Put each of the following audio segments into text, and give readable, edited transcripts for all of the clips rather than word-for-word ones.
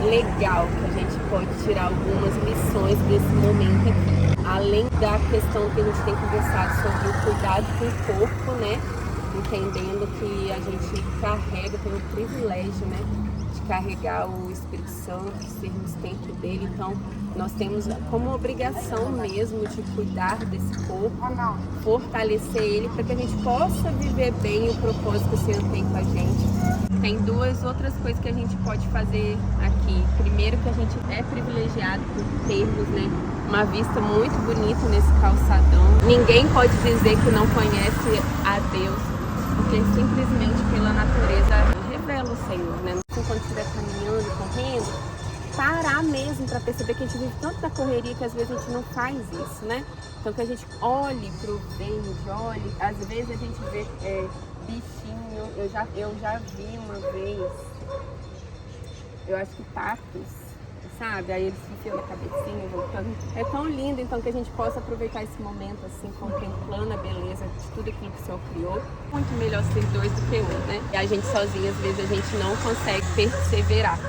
legal que a gente pode tirar algumas lições desse momento aqui. Além da questão que a gente tem conversado sobre o cuidado com o corpo, né? Entendendo que a gente carrega, tem o privilégio, né? De carregar o Espírito Santo, de sermos templo dele. Então, nós temos como obrigação mesmo de cuidar desse corpo, fortalecer ele para que a gente possa viver bem o propósito que o Senhor tem com a gente. Tem duas outras coisas que a gente pode fazer aqui. Primeiro, que a gente é privilegiado por termos, né, uma vista muito bonita nesse calçadão. Ninguém pode dizer que não conhece a Deus, porque simplesmente pela natureza revela o Senhor, né? Quando estiver caminhando, correndo, parar mesmo para perceber que a gente vive tanto na correria que às vezes a gente não faz isso, né? Então que a gente olhe pro verde, olhe, às vezes a gente vê bichinho, eu já vi uma vez, eu acho que patos, sabe? Aí eles enfiam na cabecinha, voltando. É tão lindo, então, que a gente possa aproveitar esse momento, assim, contemplando a beleza de tudo aquilo que o Senhor criou. Muito melhor ser dois do que um, né? E a gente sozinha, às vezes, a gente não consegue perseverar.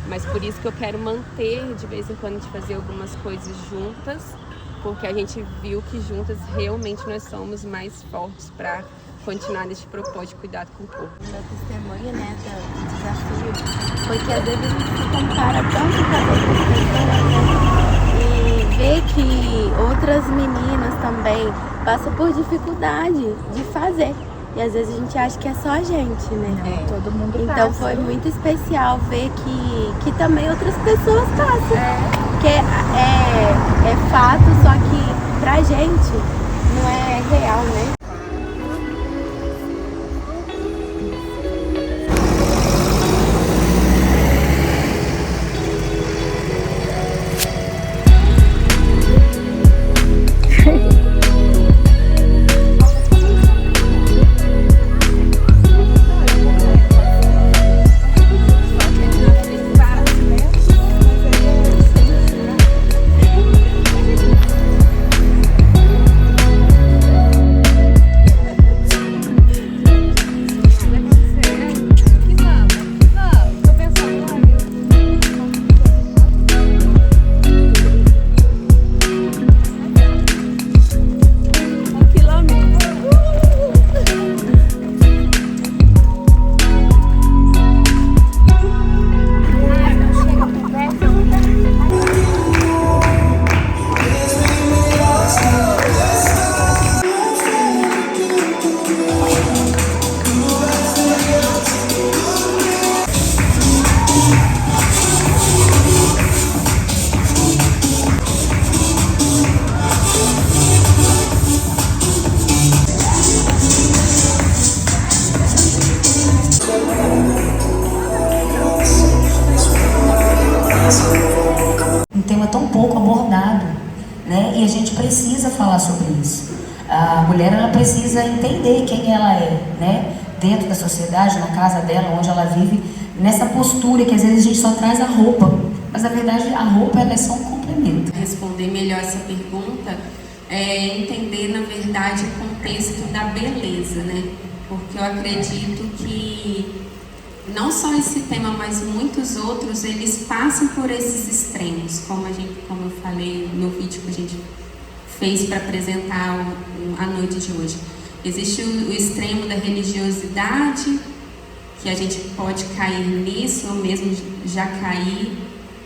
Mas por isso que eu quero manter, de vez em quando, a gente fazer algumas coisas juntas, porque a gente viu que juntas, realmente, nós somos mais fortes para continuar nesse propósito de cuidado com o corpo. Meu testemunho, né, do desafio foi que às vezes a gente se compara tanto com outras pessoas, né, e ver que outras meninas também passam por dificuldade de fazer. E às vezes a gente acha que é só a gente, né? Todo mundo passa. Então foi muito especial ver que também outras pessoas passam. Que é fato, só que pra gente não é real, né? Um tema tão pouco abordado, né? E a gente precisa falar sobre isso. A mulher, ela precisa entender quem ela é, né? Dentro da sociedade, na casa dela, onde ela vive, nessa postura que às vezes a gente só traz a roupa, mas na verdade a roupa ela é só um complemento. Responder melhor essa pergunta é entender, na verdade, o contexto da beleza, né? Porque eu acredito que não só esse tema, mas muitos outros, eles passam por esses extremos, como eu falei no vídeo que a gente fez para apresentar a noite de hoje. Existe o extremo da religiosidade, que a gente pode cair nisso, ou mesmo já cair,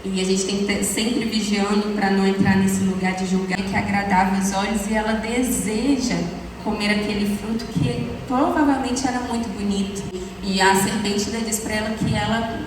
e a gente tem que estar sempre vigiando para não entrar nesse lugar de julgar, que é agradável aos olhos, e ela deseja comer aquele fruto que provavelmente era muito bonito. E a serpente diz para ela que ela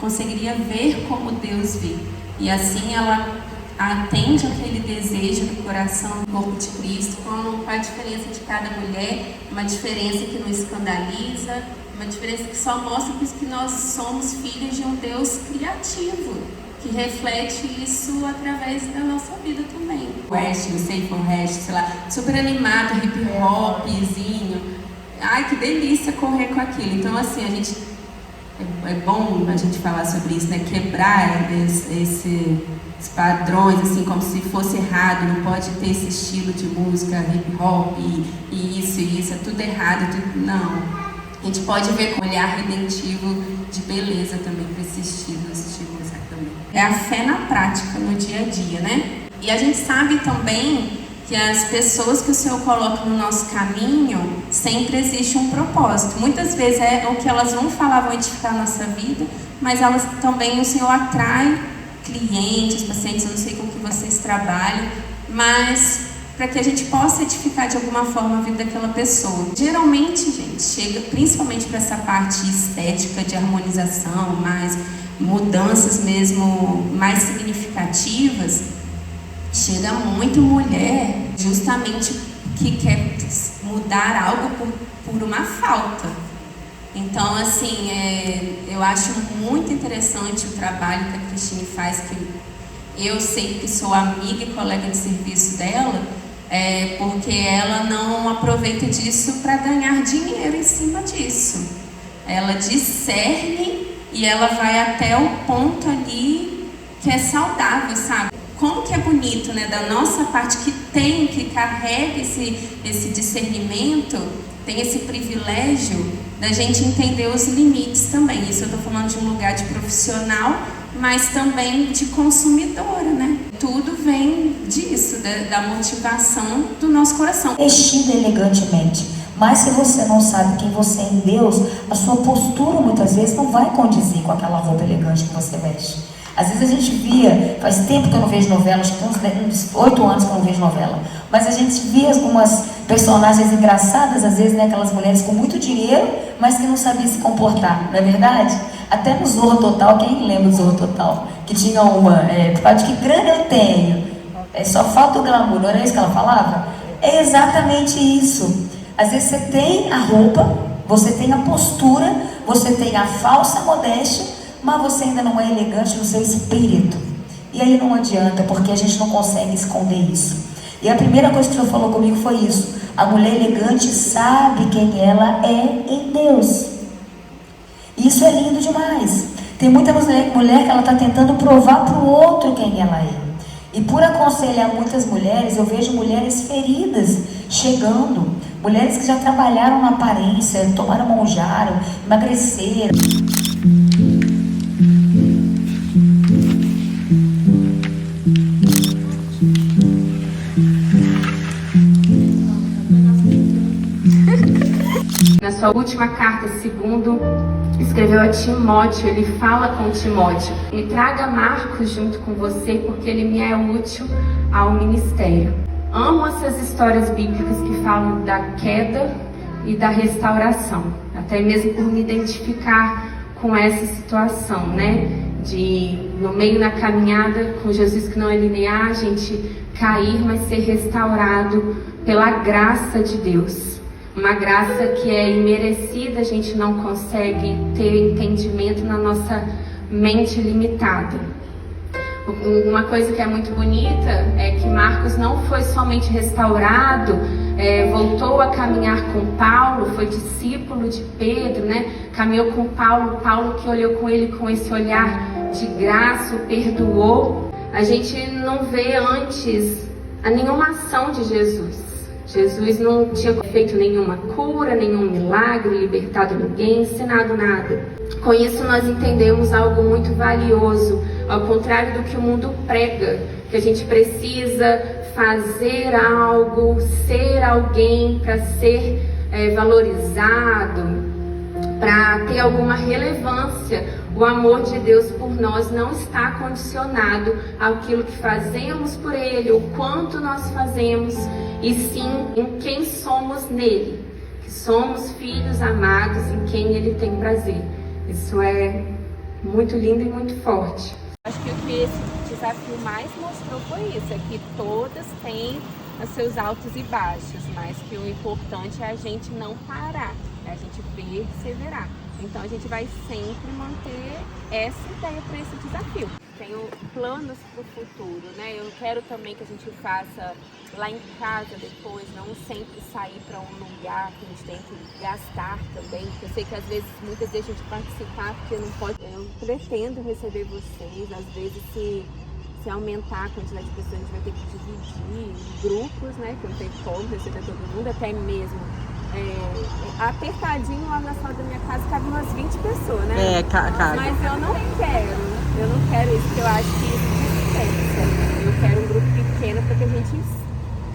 conseguiria ver como Deus vê. E assim ela atende aquele desejo do coração do corpo de Cristo, com a diferença de cada mulher, uma diferença que não escandaliza, uma diferença que só mostra que nós somos filhos de um Deus criativo, que reflete isso através da nossa vida também. O West, o Safe West, sei lá, super animado, hip hopzinho. Ai, que delícia correr com aquilo. Então, assim, é bom a gente falar sobre isso, né? Quebrar esses padrões, assim, como se fosse errado, não pode ter esse estilo de música hip hop e isso, é tudo errado, tudo... Não. A gente pode ver com um olhar redentivo de beleza também para esses estilos também. É a fé na prática, no dia a dia, né? E a gente sabe também que as pessoas que o Senhor coloca no nosso caminho, sempre existe um propósito. Muitas vezes é o que elas vão falar, vão edificar a nossa vida, mas elas também, o Senhor atrai clientes, pacientes, eu não sei como que vocês trabalham, mas para que a gente possa edificar de alguma forma a vida daquela pessoa. Geralmente, gente, chega principalmente para essa parte estética de harmonização, mais mudanças mesmo mais significativas, chega muito mulher justamente que quer mudar algo por uma falta. Então, assim, eu acho muito interessante o trabalho que a Cristine faz, que eu sei que sou amiga e colega de serviço dela, porque ela não aproveita disso para ganhar dinheiro em cima disso. Ela discerne e ela vai até o ponto ali que é saudável, sabe? Como que é bonito, né, da nossa parte que carrega esse discernimento, tem esse privilégio da gente entender os limites também. Isso eu estou falando de um lugar de profissional, mas também de consumidora, né? Tudo vem disso, da motivação do nosso coração. Vestida elegantemente, mas se você não sabe quem você é em Deus, a sua postura muitas vezes não vai condizer com aquela roupa elegante que você veste. Às vezes a gente via, faz tempo que eu não vejo novela, acho que tem uns 8 anos que eu não vejo novela, mas a gente via algumas personagens engraçadas, às vezes, né, aquelas mulheres com muito dinheiro, mas que não sabiam se comportar, não é verdade? Até no Zorro Total, quem lembra do Zorro Total? Que tinha uma, de que grana eu tenho, só falta o glamour, não era isso que ela falava? É exatamente isso. Às vezes você tem a roupa, você tem a postura, você tem a falsa modéstia, mas você ainda não é elegante no seu espírito. E aí não adianta, porque a gente não consegue esconder isso. E a primeira coisa que o Senhor falou comigo foi isso. A mulher elegante sabe quem ela é em Deus. E isso é lindo demais. Tem muita mulher que ela está tentando provar para o outro quem ela é. E por aconselhar muitas mulheres, eu vejo mulheres feridas chegando. Mulheres que já trabalharam na aparência, tomaram monjaram, emagreceram. Na sua última carta, segundo escreveu a Timóteo, ele fala com Timóteo: me traga Marcos junto com você, porque ele me é útil ao ministério. Amo essas histórias bíblicas que falam da queda e da restauração, até mesmo por me identificar com essa situação, né? De, no meio da caminhada com Jesus, que não é linear, a gente cair, mas ser restaurado pela graça de Deus. Uma graça que é imerecida, a gente não consegue ter entendimento na nossa mente limitada. Uma coisa que é muito bonita é que Marcos não foi somente restaurado, voltou a caminhar com Paulo, foi discípulo de Pedro, né? Caminhou com Paulo que olhou com ele com esse olhar de graça, o perdoou. A gente não vê antes nenhuma ação de Jesus. Jesus não tinha feito nenhuma cura, nenhum milagre, libertado ninguém, ensinado nada. Com isso nós entendemos algo muito valioso, ao contrário do que o mundo prega, que a gente precisa fazer algo, ser alguém para ser valorizado, para ter alguma relevância. O amor de Deus por nós não está condicionado àquilo que fazemos por Ele, o quanto nós fazemos, e sim em quem somos nele, que somos filhos amados, em quem Ele tem prazer. Isso é muito lindo e muito forte. Acho que o que esse desafio mais mostrou foi isso, é que todas têm os seus altos e baixos, mas que o importante é a gente não parar, é a gente perseverar. Então a gente vai sempre manter essa ideia para esse desafio. Tenho planos para o futuro, né? Eu quero também que a gente faça lá em casa depois, não sempre sair para um lugar que a gente tem que gastar também. Eu sei que às vezes muitas deixam de participar porque não pode. Eu pretendo receber vocês, às vezes se aumentar a quantidade de pessoas, a gente vai ter que dividir em grupos, né? Que não tem como receber todo mundo, até mesmo Apertadinho lá na sala da minha casa cabe umas 20 pessoas, né? Cara. Mas eu não quero isso, porque eu acho que isso dispensa. Eu quero um grupo pequeno para que a gente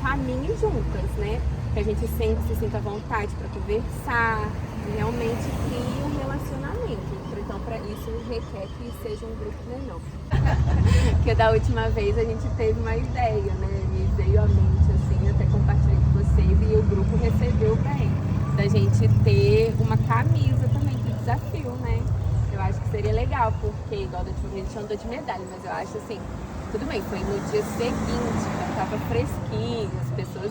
caminhe juntas, né? Que a gente se sinta à vontade para conversar, e realmente crie um relacionamento. Então, para isso, requer que seja um grupo menor. Porque da última vez a gente teve uma ideia, né? Me veio à mente, assim, até compartilhei com vocês, e o grupo recebeu bem. Da gente ter uma camisa também de desafio, né? Eu acho que seria legal, porque igual da última vez a gente andou de medalha, mas eu acho assim, tudo bem, foi no dia seguinte, já tava fresquinho, as pessoas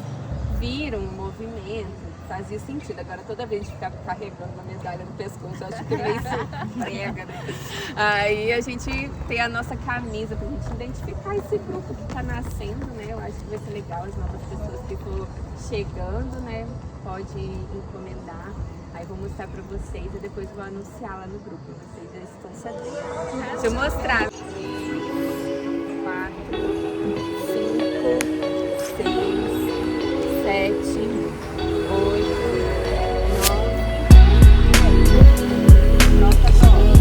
viram o movimento, fazia sentido. Agora toda vez a gente ficava carregando uma medalha no pescoço, eu acho que meio prega, né? Aí a gente tem a nossa camisa pra gente identificar esse grupo que tá nascendo, né? Eu acho que vai ser legal, as novas pessoas que for chegando, né? Pode encomendar. Aí vou mostrar pra vocês e depois vou anunciar lá no grupo. Vocês já estão sabendo. Deixa eu mostrar. 4, 5, 6, 7, 8, 9, 10. Nota 9.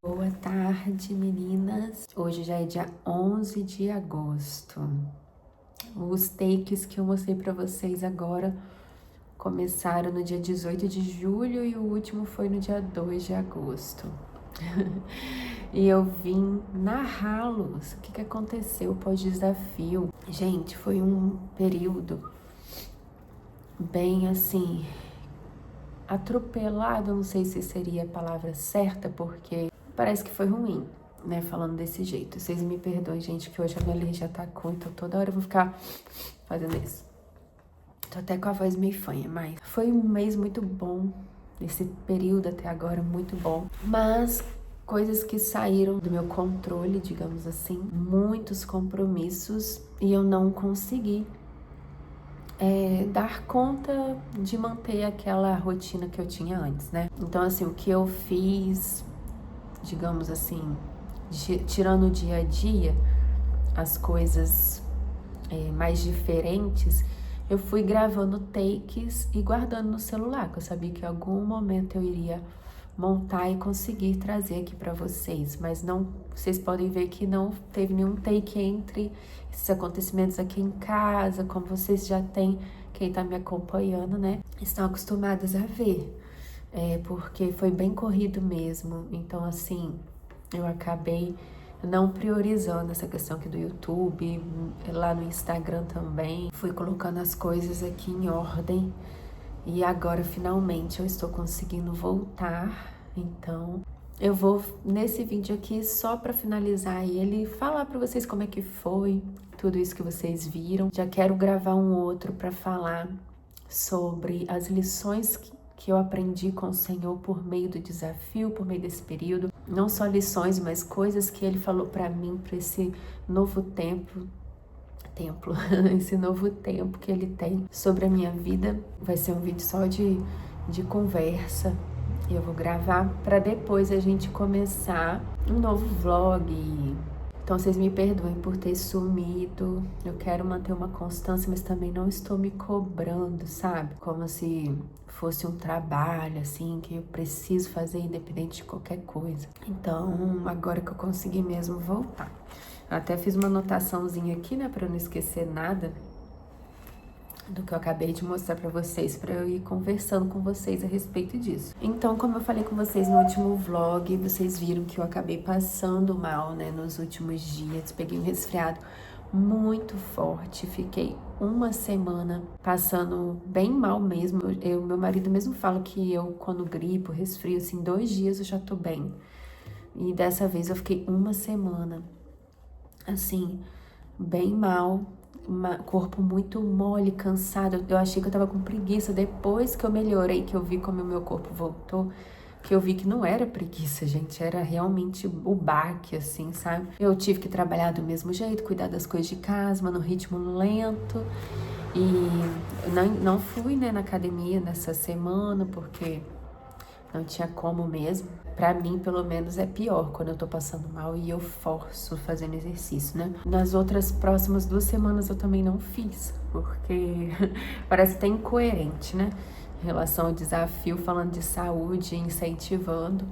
Boa tarde, meninas. Hoje já é dia 11 de agosto. Os takes que eu mostrei pra vocês agora começaram no dia 18 de julho e o último foi no dia 2 de agosto. E eu vim narrá-los. O que aconteceu pós-desafio? Gente, foi um período bem assim atropelado, não sei se seria a palavra certa, porque parece que foi ruim, né, falando desse jeito. Vocês me perdoem, gente, que hoje a minha alergia tá com, então toda hora eu vou ficar fazendo isso. Tô até com a voz meio fanha, mas foi um mês muito bom, esse período até agora muito bom, mas coisas que saíram do meu controle, digamos assim, muitos compromissos, e eu não consegui dar conta de manter aquela rotina que eu tinha antes, né? Então, assim, o que eu fiz, digamos assim, tirando o dia a dia, as coisas mais diferentes, eu fui gravando takes e guardando no celular, que eu sabia que em algum momento eu iria montar e conseguir trazer aqui pra vocês, mas não, vocês podem ver que não teve nenhum take entre esses acontecimentos aqui em casa, como vocês já têm, quem tá me acompanhando, né, estão acostumadas a ver, porque foi bem corrido mesmo, então assim, eu acabei não priorizando essa questão aqui do YouTube, lá no Instagram também, fui colocando as coisas aqui em ordem, e agora finalmente eu estou conseguindo voltar, então eu vou nesse vídeo aqui só para finalizar ele, falar para vocês como é que foi tudo isso que vocês viram. Já quero gravar um outro para falar sobre as lições que eu aprendi com o Senhor por meio do desafio, por meio desse período. Não só lições, mas coisas que Ele falou para mim, para esse novo esse novo tempo que Ele tem sobre a minha vida. Vai ser um vídeo só de conversa. Eu vou gravar para depois a gente começar um novo vlog. Então vocês me perdoem por ter sumido. Eu quero manter uma constância, mas também não estou me cobrando, sabe? Como se fosse um trabalho, assim, que eu preciso fazer independente de qualquer coisa. Então, agora que eu consegui mesmo voltar. Eu até fiz uma anotaçãozinha aqui, né, para eu não esquecer nada do que eu acabei de mostrar pra vocês, pra eu ir conversando com vocês a respeito disso. Então, como eu falei com vocês no último vlog, vocês viram que eu acabei passando mal, né, nos últimos dias. Peguei um resfriado muito forte, fiquei uma semana passando bem mal mesmo. Meu marido mesmo fala que eu, quando gripo, resfrio, assim, 2 dias eu já tô bem. E dessa vez eu fiquei uma semana, assim, bem mal. Corpo muito mole, cansado. Eu achei que eu tava com preguiça. Depois que eu melhorei, que eu vi como o meu corpo voltou, que eu vi que não era preguiça, gente, era realmente o baque, assim, sabe? Eu tive que trabalhar do mesmo jeito, cuidar das coisas de casa, mas no ritmo lento. E não fui, né, na academia nessa semana, porque não tinha como mesmo. Pra mim, pelo menos, é pior quando eu tô passando mal e eu forço fazendo exercício, né? Nas outras próximas 2 semanas eu também não fiz, porque parece até incoerente, né? Em relação ao desafio, falando de saúde, incentivando,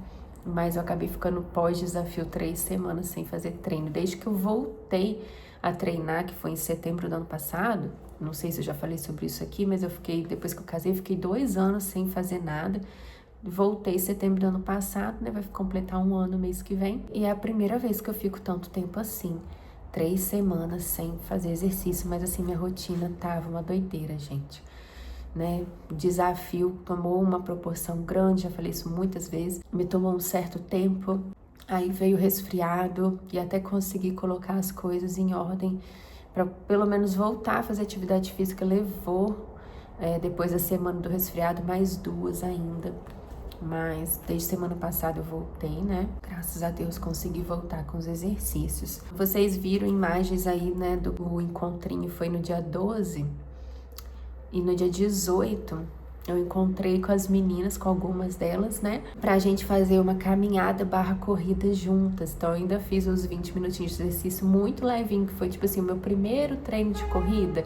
mas eu acabei ficando pós-desafio 3 semanas sem fazer treino. Desde que eu voltei a treinar, que foi em setembro do ano passado, não sei se eu já falei sobre isso aqui, mas depois que eu casei, eu fiquei 2 anos sem fazer nada. Voltei em setembro do ano passado, né? Vai completar 1 ano mês que vem. E é a primeira vez que eu fico tanto tempo assim. 3 semanas sem fazer exercício. Mas assim, minha rotina tava uma doideira, gente. Né? O desafio tomou uma proporção grande, já falei isso muitas vezes. Me tomou um certo tempo. Aí veio o resfriado e até consegui colocar as coisas em ordem. Para pelo menos voltar a fazer atividade física. Levou, depois da semana do resfriado, mais 2 ainda. Mas desde semana passada eu voltei, né? Graças a Deus consegui voltar com os exercícios. Vocês viram imagens aí, né, do encontrinho, foi no dia 12. E no dia 18 eu encontrei com as meninas, com algumas delas, né? Pra gente fazer uma caminhada / corrida juntas. Então eu ainda fiz os 20 minutinhos de exercício muito levinho, que foi tipo assim, o meu primeiro treino de corrida.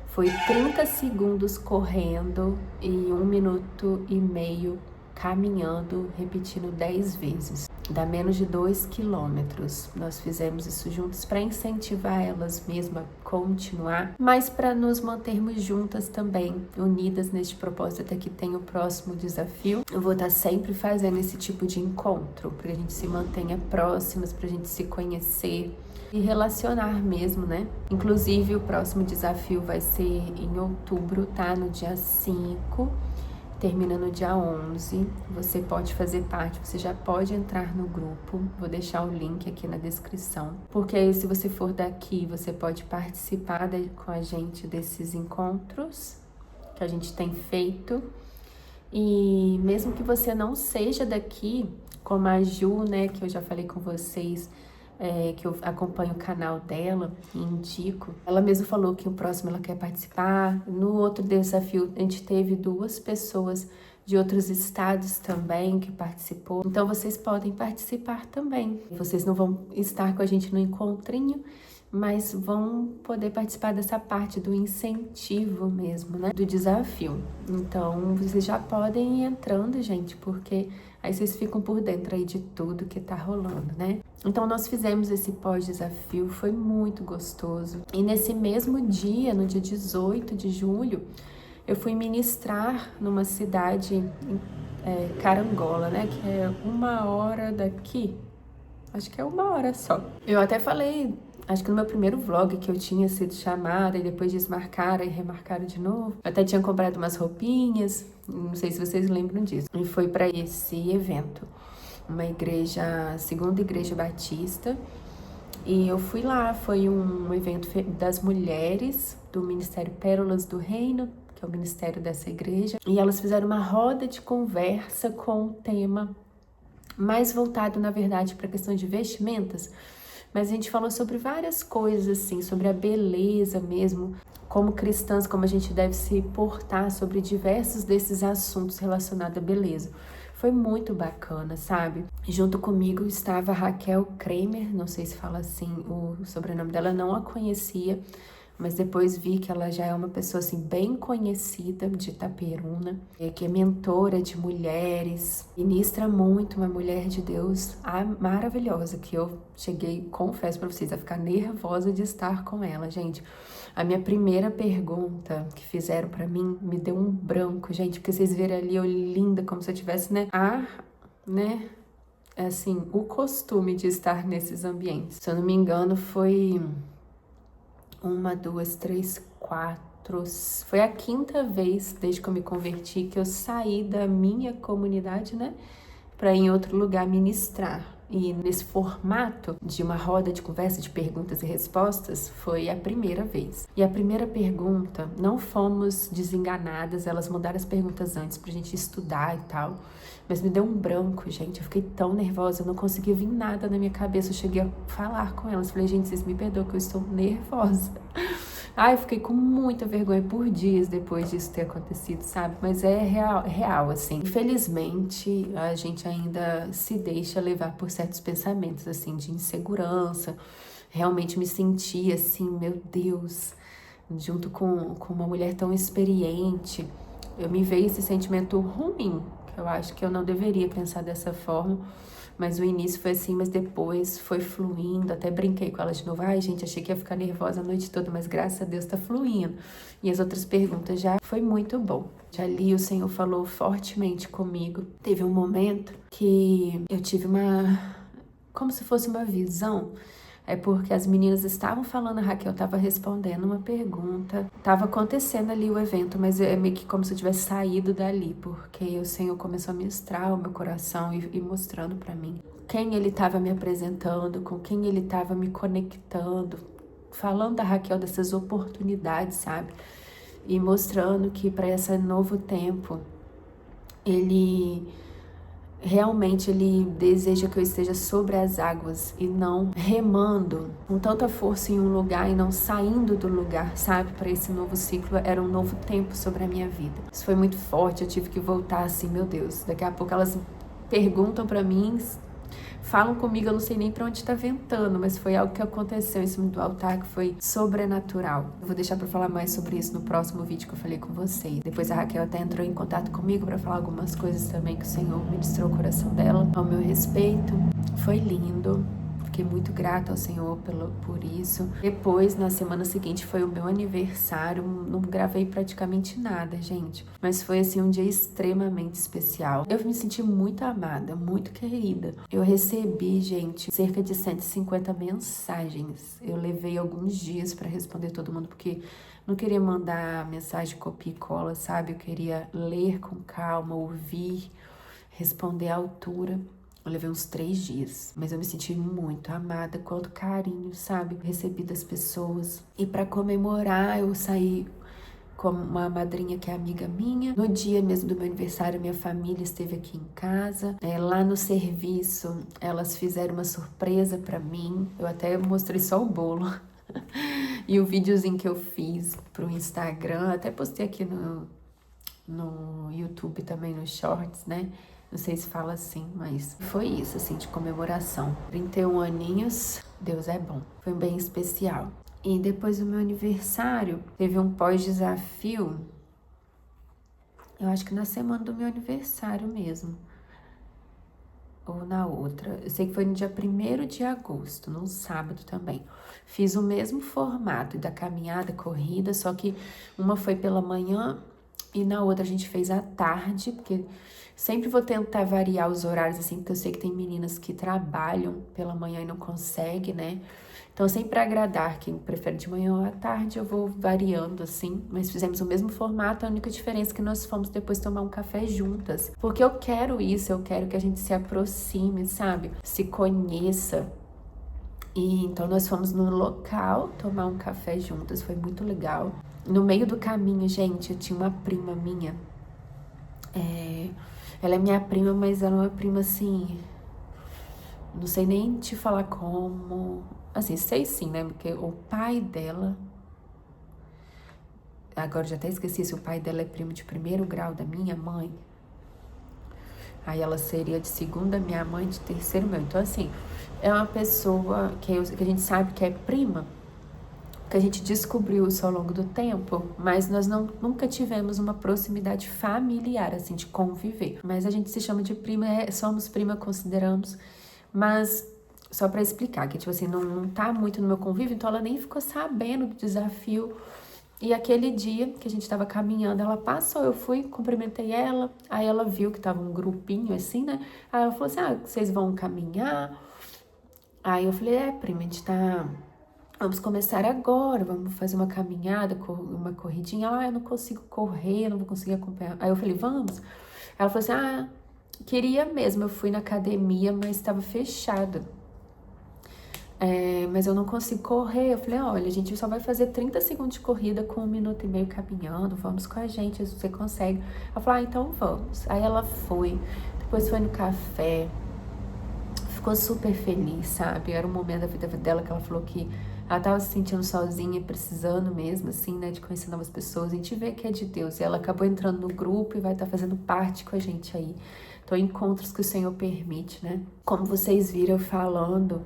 Foi 30 segundos correndo e 1 minuto e meio caminhando, repetindo 10 vezes. Dá menos de 2 quilômetros. Nós fizemos isso juntos para incentivar elas mesmas a continuar, mas para nos mantermos juntas também, unidas neste propósito até que tem o próximo desafio. Eu vou estar sempre fazendo esse tipo de encontro, para que a gente se mantenha próximas, para a gente se conhecer e relacionar mesmo, né? Inclusive, o próximo desafio vai ser em outubro, tá? No dia 5. Termina no dia 11, você pode fazer parte, você já pode entrar no grupo, vou deixar o link aqui na descrição, porque aí se você for daqui, você pode participar com a gente desses encontros que a gente tem feito, e mesmo que você não seja daqui, como a Ju, né, que eu já falei com vocês, que eu acompanho o canal dela e indico. Ela mesma falou que o próximo ela quer participar. No outro desafio, a gente teve 2 pessoas de outros estados também que participou. Então, vocês podem participar também. Vocês não vão estar com a gente no encontrinho, mas vão poder participar dessa parte do incentivo mesmo, né? Do desafio. Então, vocês já podem ir entrando, gente, porque aí vocês ficam por dentro aí de tudo que tá rolando, né? Então, nós fizemos esse pós-desafio, foi muito gostoso. E nesse mesmo dia, no dia 18 de julho, eu fui ministrar numa cidade em Carangola, né? Que é 1 hora daqui. Acho que é 1 hora só. Eu até falei, acho que no meu primeiro vlog, que eu tinha sido chamada e depois desmarcaram e remarcaram de novo. Eu até tinha comprado umas roupinhas, não sei se vocês lembram disso. E foi para esse evento, uma igreja, Segunda Igreja Batista. E eu fui lá, foi um evento das mulheres do Ministério Pérolas do Reino, que é o ministério dessa igreja, e elas fizeram uma roda de conversa com o tema mais voltado, na verdade, para a questão de vestimentas, mas a gente falou sobre várias coisas, assim, sobre a beleza mesmo, como cristãs, como a gente deve se portar sobre diversos desses assuntos relacionados à beleza. Foi muito bacana, sabe? Junto comigo estava a Raquel Kramer, não sei se fala assim o sobrenome dela, não a conhecia, mas depois vi que ela já é uma pessoa assim bem conhecida de Itaperuna, que é mentora de mulheres, ministra muito, uma mulher de Deus maravilhosa, que eu cheguei, confesso pra vocês, a ficar nervosa de estar com ela, gente. A minha primeira pergunta que fizeram pra mim me deu um branco, gente, porque vocês viram ali eu linda, como se eu tivesse, assim, o costume de estar nesses ambientes. Se eu não me engano, foi 1, 2, 3, 4. Foi a 5ª vez desde que eu me converti que eu saí da minha comunidade, né, para ir em outro lugar ministrar. E nesse formato de uma roda de conversa de perguntas e respostas foi a primeira vez. E a primeira pergunta, não fomos desenganadas, elas mandaram as perguntas antes pra gente estudar e tal, mas me deu um branco, gente, eu fiquei tão nervosa, eu não conseguia vir nada na minha cabeça, eu cheguei a falar com elas, falei, gente, vocês me perdoam que eu estou nervosa. Ai, eu fiquei com muita vergonha por dias depois disso ter acontecido, sabe? Mas é real, assim. Infelizmente, a gente ainda se deixa levar por certos pensamentos, assim, de insegurança. Realmente me senti, assim, meu Deus, junto com uma mulher tão experiente. Me veio esse sentimento ruim, que eu acho que eu não deveria pensar dessa forma. Mas o início foi assim, mas depois foi fluindo, até brinquei com ela de novo. Ai, gente, achei que ia ficar nervosa a noite toda, mas graças a Deus tá fluindo. E as outras perguntas já foi muito bom. Já ali o Senhor falou fortemente comigo. Teve um momento que eu tive como se fosse uma visão. É porque as meninas estavam falando, a Raquel estava respondendo uma pergunta. Tava acontecendo ali o evento, mas é meio que como se eu tivesse saído dali, porque o Senhor começou a ministrar o meu coração e mostrando para mim quem Ele estava me apresentando, com quem Ele estava me conectando, falando da Raquel dessas oportunidades, sabe? E mostrando que para esse novo tempo, Realmente Ele deseja que eu esteja sobre as águas e não remando com tanta força em um lugar e não saindo do lugar, sabe? Para esse novo ciclo, era um novo tempo sobre a minha vida. Isso foi muito forte, eu tive que voltar assim, meu Deus. Daqui a pouco elas perguntam para mim, falam comigo, eu não sei nem para onde tá ventando, mas foi algo que aconteceu em cima do altar que foi sobrenatural. Eu vou deixar para falar mais sobre isso no próximo vídeo que eu falei com vocês. Depois a Raquel até entrou em contato comigo para falar algumas coisas também que o Senhor ministrou o coração dela ao meu respeito. Foi lindo. Fiquei muito grata ao Senhor por isso. Depois, na semana seguinte, foi o meu aniversário. Não gravei praticamente nada, gente. Mas foi, assim, um dia extremamente especial. Eu me senti muito amada, muito querida. Eu recebi, gente, cerca de 150 mensagens. Eu levei alguns dias para responder todo mundo, porque não queria mandar mensagem copia e cola, sabe? Eu queria ler com calma, ouvir, responder à altura. Eu levei uns 3 dias, mas eu me senti muito amada, quanto carinho, sabe? Recebi das pessoas. E para comemorar, eu saí com uma madrinha que é amiga minha. No dia mesmo do meu aniversário, minha família esteve aqui em casa. Lá no serviço, elas fizeram uma surpresa para mim. Eu até mostrei só o bolo. E o videozinho que eu fiz pro Instagram, até postei aqui no YouTube também, nos shorts, né? Não sei se fala assim, mas foi isso, assim, de comemoração. 31 aninhos, Deus é bom. Foi bem especial. E depois do meu aniversário, teve um pós-desafio, eu acho que na semana do meu aniversário mesmo. Ou na outra. Eu sei que foi no dia 1º de agosto, num sábado também. Fiz o mesmo formato da caminhada, corrida, só que uma foi pela manhã e na outra a gente fez à tarde, porque sempre vou tentar variar os horários, assim, porque eu sei que tem meninas que trabalham pela manhã e não conseguem, né? Então, sempre para agradar quem prefere de manhã ou à tarde, eu vou variando, assim. Mas fizemos o mesmo formato, a única diferença é que nós fomos depois tomar um café juntas. Porque eu quero isso, eu quero que a gente se aproxime, sabe? Se conheça. E então, nós fomos no local tomar um café juntas, foi muito legal. no meio do caminho, gente, eu tinha uma prima minha. Ela é minha prima, mas ela é uma prima assim, não sei nem te falar como. Assim, sei sim, né? Porque o pai dela, agora já até esqueci se o pai dela é primo de 1º grau da minha mãe. Aí ela seria de 2ª minha mãe, de 3º meu. Então, assim, é uma pessoa que a gente sabe que é prima, que a gente descobriu isso ao longo do tempo, mas nós nunca tivemos uma proximidade familiar, assim, de conviver. Mas a gente se chama de prima, somos prima, consideramos, mas só pra explicar, que, tipo assim, não tá muito no meu convívio, então ela nem ficou sabendo do desafio. E aquele dia que a gente tava caminhando, ela passou, eu fui, cumprimentei ela, aí ela viu que tava um grupinho assim, né? Aí ela falou assim, vocês vão caminhar? Aí eu falei, prima, a gente vamos começar agora, vamos fazer uma caminhada, uma corridinha. Ela, eu não consigo correr, eu não vou conseguir acompanhar. Aí eu falei, vamos? Ela falou assim, queria mesmo, eu fui na academia, mas estava fechado. Mas eu não consigo correr. Eu falei, olha, a gente só vai fazer 30 segundos de corrida com 1,5 minutos caminhando, vamos com a gente, você consegue. Ela falou, então vamos. Aí ela foi, depois foi no café, ficou super feliz, sabe? Era um momento da vida dela que ela falou que ela tava se sentindo sozinha, precisando mesmo, assim, né, de conhecer novas pessoas. A gente vê que é de Deus. E ela acabou entrando no grupo e vai estar fazendo parte com a gente aí. Então, encontros que o Senhor permite, né? Como vocês viram falando,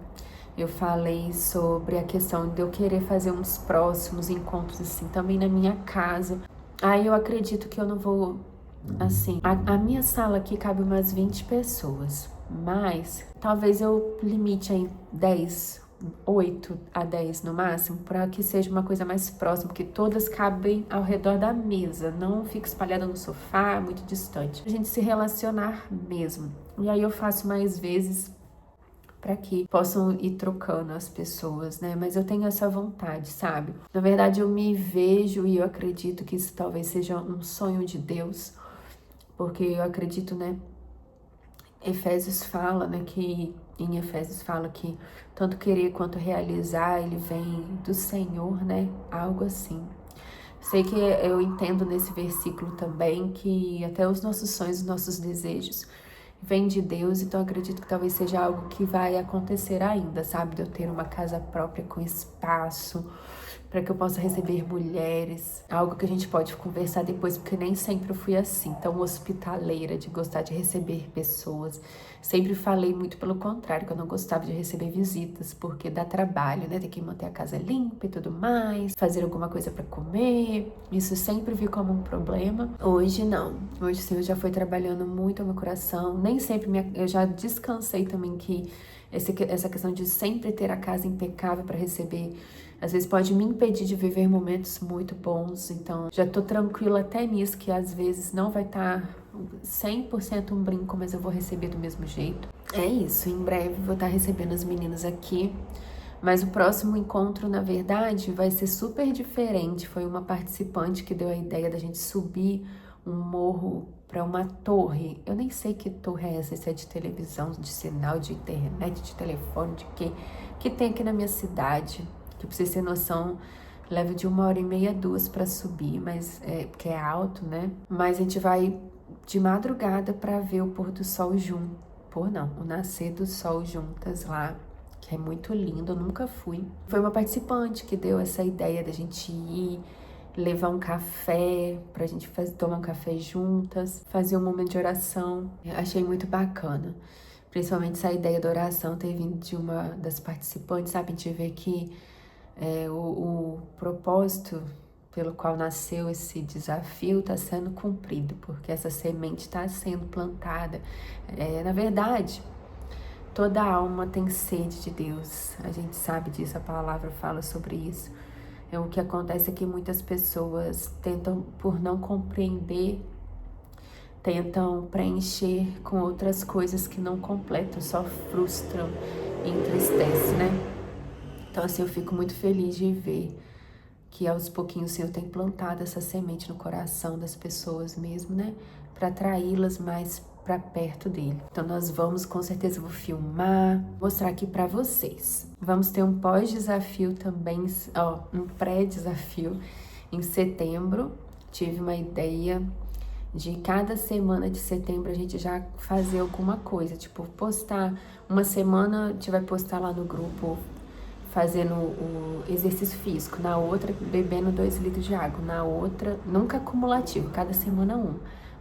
eu falei sobre a questão de eu querer fazer uns próximos encontros, assim, também na minha casa. Aí eu acredito que eu não vou, assim, a minha sala aqui cabe umas 20 pessoas, mas talvez eu limite aí 8 a 10 no máximo, para que seja uma coisa mais próxima, porque todas cabem ao redor da mesa, não fica espalhada no sofá, muito distante. A gente se relacionar mesmo. E aí eu faço mais vezes para que possam ir trocando as pessoas, né? Mas eu tenho essa vontade, sabe? Na verdade, eu me vejo e eu acredito que isso talvez seja um sonho de Deus, porque eu acredito, né? Efésios fala, né, que em Efésios fala que tanto querer quanto realizar, ele vem do Senhor, né? Algo assim. Sei que eu entendo nesse versículo também que até os nossos sonhos, os nossos desejos vem de Deus, então acredito que talvez seja algo que vai acontecer ainda, sabe? De eu ter uma casa própria com espaço, para que eu possa receber mulheres, algo que a gente pode conversar depois, porque nem sempre eu fui assim, tão hospitaleira, de gostar de receber pessoas. Sempre falei muito pelo contrário, que eu não gostava de receber visitas, porque dá trabalho, né? Tem que manter a casa limpa e tudo mais, fazer alguma coisa para comer, isso sempre vi como um problema. Hoje não, hoje sim, eu já fui trabalhando muito ao meu coração, nem sempre eu já descansei também que essa questão de sempre ter a casa impecável para receber, às vezes pode me impedir de viver momentos muito bons, então já tô tranquila até nisso, que às vezes não vai estar 100% um brinco, mas eu vou receber do mesmo jeito. É isso, em breve vou estar recebendo as meninas aqui, mas o próximo encontro, na verdade, vai ser super diferente. Foi uma participante que deu a ideia da gente subir um morro para uma torre. Eu nem sei que torre é essa, se é de televisão, de sinal, de internet, de telefone, de quê, que tem aqui na minha cidade. Que pra vocês terem noção, leva de 1h30, 2 para subir, mas porque é alto, né? Mas a gente vai de madrugada para ver o pôr do sol o nascer do sol juntas lá, que é muito lindo, eu nunca fui. Foi uma participante que deu essa ideia da gente ir, levar um café, pra gente tomar um café juntas, fazer um momento de oração. Eu achei muito bacana. Principalmente essa ideia da oração ter vindo de uma das participantes, sabe? A gente vê que o propósito pelo qual nasceu esse desafio está sendo cumprido, porque essa semente está sendo plantada. Na verdade, toda alma tem sede de Deus, a gente sabe disso, a palavra fala sobre isso. O que acontece é que muitas pessoas tentam, por não compreender, tentam preencher com outras coisas que não completam, só frustram e entristecem, né? Então, assim, eu fico muito feliz de ver que aos pouquinhos o Senhor tem plantado essa semente no coração das pessoas mesmo, né? Para atraí-las mais para perto dele. Então, nós vamos, com certeza, vou filmar, mostrar aqui para vocês. Vamos ter um pós-desafio também, um pré-desafio. Em setembro, tive uma ideia de cada semana de setembro a gente já fazer alguma coisa, tipo postar, uma semana a gente vai postar lá no grupo fazendo o exercício físico, na outra bebendo 2 litros de água, na outra, nunca acumulativo, cada semana um.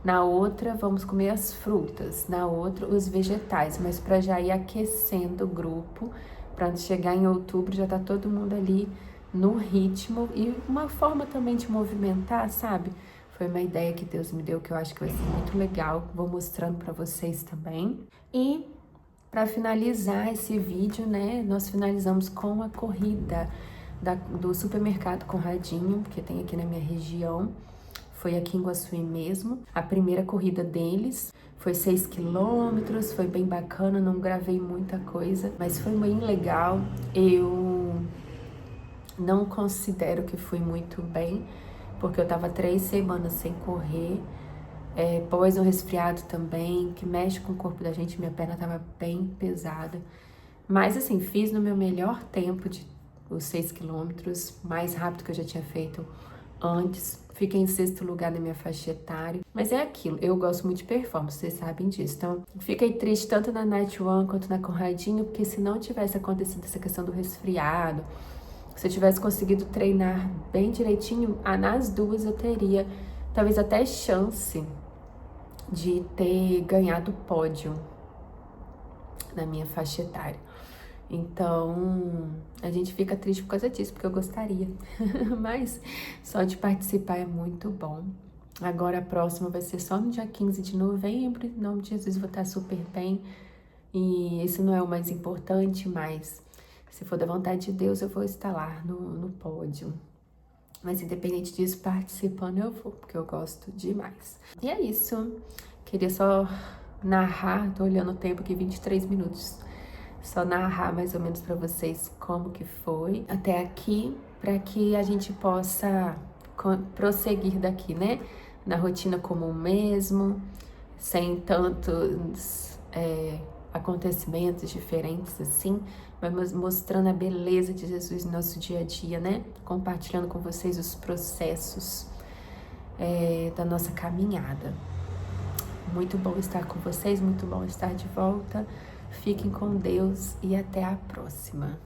Na outra vamos comer as frutas, na outra os vegetais, mas para já ir aquecendo o grupo, para chegar em outubro já tá todo mundo ali no ritmo e uma forma também de movimentar, sabe? Foi uma ideia que Deus me deu que eu acho que vai ser muito legal, vou mostrando para vocês também. E para finalizar esse vídeo, né, nós finalizamos com a corrida do supermercado Conradinho, que tem aqui na minha região. Foi aqui em Iguaçu mesmo. A primeira corrida deles foi 6 quilômetros, foi bem bacana, não gravei muita coisa, mas foi bem legal. Eu não considero que fui muito bem, porque eu tava 3 semanas sem correr, pós um resfriado também, que mexe com o corpo da gente, minha perna tava bem pesada. Mas assim, fiz no meu melhor tempo de os 6 quilômetros, mais rápido que eu já tinha feito antes. Fiquei em 6º lugar na minha faixa etária. Mas é aquilo, eu gosto muito de performance, vocês sabem disso. Então, fiquei triste tanto na Night One quanto na Conradinho, porque se não tivesse acontecido essa questão do resfriado, se eu tivesse conseguido treinar bem direitinho, nas duas eu teria talvez até chance de ter ganhado o pódio na minha faixa etária. Então, a gente fica triste por causa disso, porque eu gostaria. Mas só de participar é muito bom. Agora a próxima vai ser só no dia 15 de novembro. Em nome de Jesus, vou estar super bem. E esse não é o mais importante, mas se for da vontade de Deus, eu vou estar lá no pódio. Mas independente disso, participando eu vou, porque eu gosto demais. E é isso. Queria só narrar, tô olhando o tempo aqui, 23 minutos. Só narrar mais ou menos para vocês como que foi até aqui, para que a gente possa prosseguir daqui, né? Na rotina comum mesmo, sem tantos acontecimentos diferentes assim, mas mostrando a beleza de Jesus no nosso dia a dia, né? Compartilhando com vocês os processos da nossa caminhada. Muito bom estar com vocês, muito bom estar de volta. Fiquem com Deus e até a próxima.